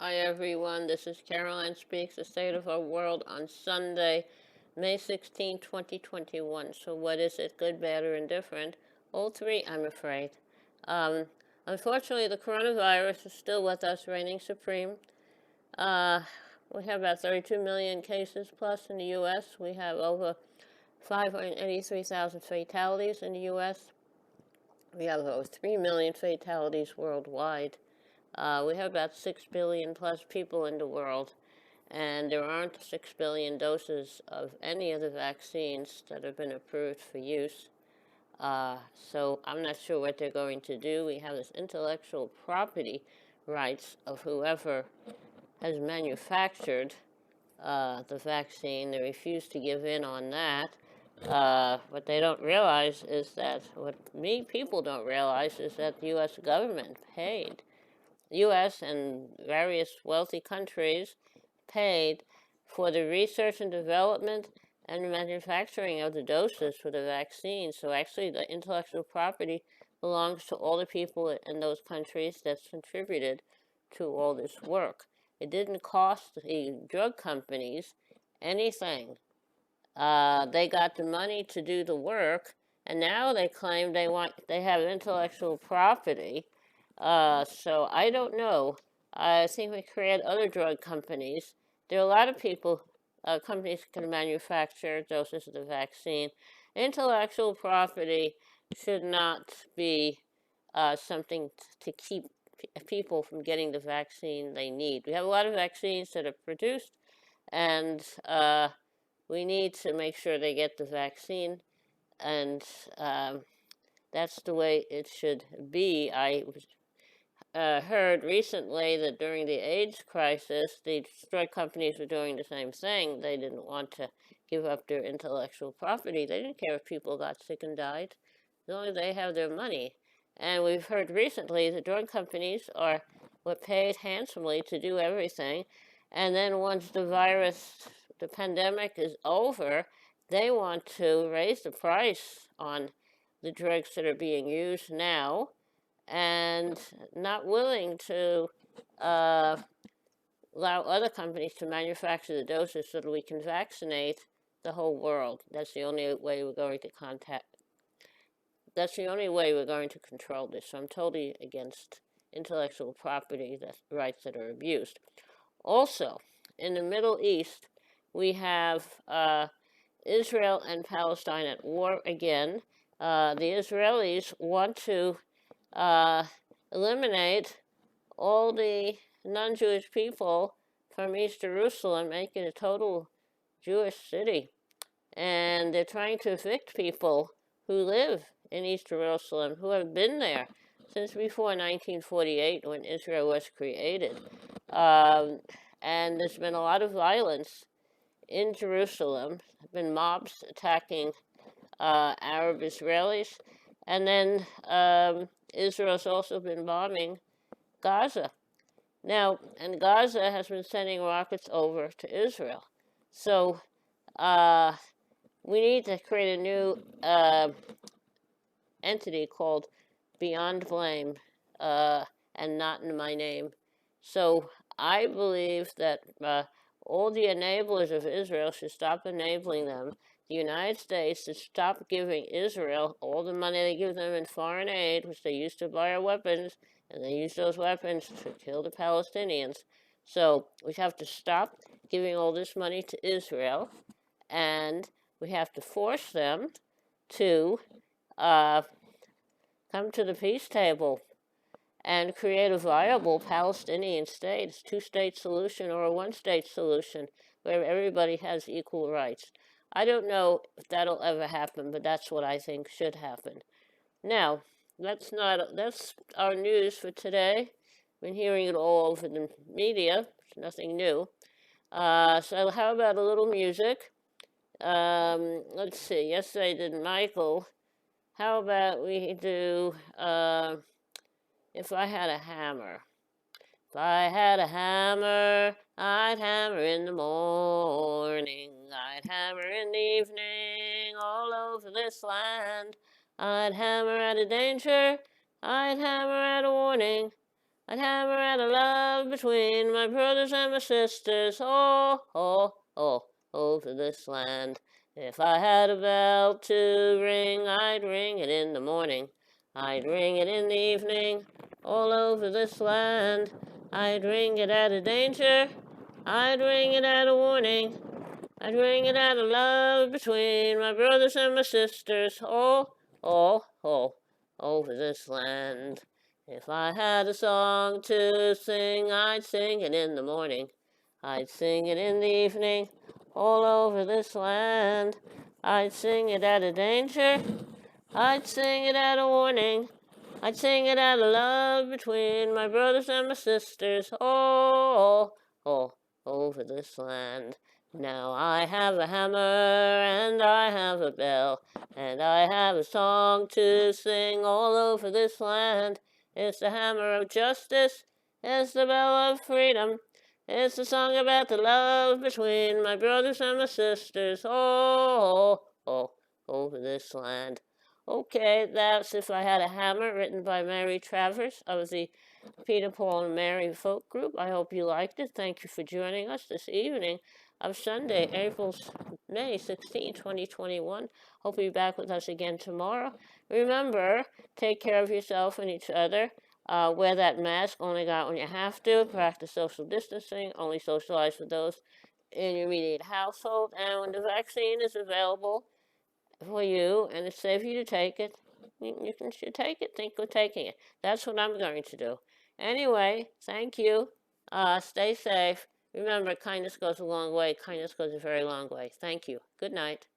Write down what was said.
Hi everyone, this is Caroline Speaks, the state of our world on Sunday, May 16, 2021. So what is it, good, bad, or indifferent? All three, I'm afraid. Um, Unfortunately, the coronavirus is still with us, reigning supreme. Uh, we have about 32 million cases plus in the U.S. We have over 583,000 fatalities in the U.S. We have over 3 million fatalities worldwide. We have about 6 billion plus people in the world, and there aren't 6 billion doses of any of the vaccines that have been approved for use. So I'm not sure what they're going to do. We have this intellectual property rights of whoever has manufactured the vaccine. They refuse to give in on that. What they don't realize is that, what people don't realize is that the U.S. government paid. U.S. and various wealthy countries paid for the research and development and manufacturing of the doses for the vaccine. So actually the intellectual property belongs to all the people in those countries that's contributed to all this work. It didn't cost the drug companies anything. They got the money to do the work, and now they claim they have intellectual property. So I don't know. I think we create other drug companies. There are a lot of companies can manufacture doses of the vaccine. Intellectual property should not be something to keep people from getting the vaccine they need. We have a lot of vaccines that are produced, and we need to make sure they get the vaccine, and that's the way it should be. I heard recently that during the AIDS crisis, the drug companies were doing the same thing. They didn't want to give up their intellectual property. They didn't care if people got sick and died, as long as they have their money. And we've heard recently the drug companies were paid handsomely to do everything. And then once the pandemic is over, they want to raise the price on the drugs that are being used now, and not willing to allow other companies to manufacture the doses so that we can vaccinate the whole world. That's the only way we're going to That's the only way we're going to control this. So I'm totally against intellectual property rights that are abused. Also, in the Middle East, we have Israel and Palestine at war again. The Israelis want to eliminate all the non-Jewish people from East Jerusalem, make it a total Jewish city. And they're trying to evict people who live in East Jerusalem, who have been there since before 1948, when Israel was created. And there's been a lot of violence in Jerusalem. There have been mobs attacking Arab Israelis. And then Israel's also been bombing Gaza. Now, and Gaza has been sending rockets over to Israel. So we need to create a new entity called Beyond Blame, and Not in My Name. So I believe that all the enablers of Israel should stop enabling them. The United States should stop giving Israel all the money they give them in foreign aid, which they use to buy our weapons, and they use those weapons to kill the Palestinians. So we have to stop giving all this money to Israel, and we have to force them to come to the peace table and create a viable Palestinian state. It's a two-state solution or a one-state solution where everybody has equal rights. I don't know if that'll ever happen, but that's what I think should happen. Now, that's our news for today. Been hearing it all over the media. It's nothing new. So how about a little music? Let's see. Yesterday I did Michael. How about we do If I Had a Hammer? If I had a hammer, I'd hammer in the morning, I'd hammer in the evening, all over this land. I'd hammer at a danger, I'd hammer at a warning, I'd hammer out a love between my brothers and my sisters. Oh, oh, oh, over this land. If I had a bell to ring, I'd ring it in the morning. I'd ring it in the evening, all over this land. I'd ring it at a danger. I'd ring it at a warning. I'd ring it out of love between my brothers and my sisters. Oh, oh, oh, over this land. If I had a song to sing, I'd sing it in the morning. I'd sing it in the evening, all over this land. I'd sing it at a danger. I'd sing it at a warning. I'd sing it out of love between my brothers and my sisters. Oh, oh, oh, over this land. Now I have a hammer and I have a bell, and I have a song to sing all over this land. It's the hammer of justice, it's the bell of freedom, it's the song about the love between my brothers and my sisters. Oh, oh, oh, over this land. Okay, that's If I Had a Hammer, written by Mary Travers of the Peter, Paul, and Mary folk group. I hope you liked it. Thank you for joining us this evening of Sunday, May 16, 2021. Hope you'll be back with us again tomorrow. Remember, take care of yourself and each other. Wear that mask, only got when you have to. Practice social distancing, only socialize with those in your immediate household. And when the vaccine is available for you and it's safe for you to take it, should take it. Think of taking it. That's what I'm going to do. Anyway, thank you. Stay safe. Remember, kindness goes a long way. Kindness goes a very long way. Thank you. Good night.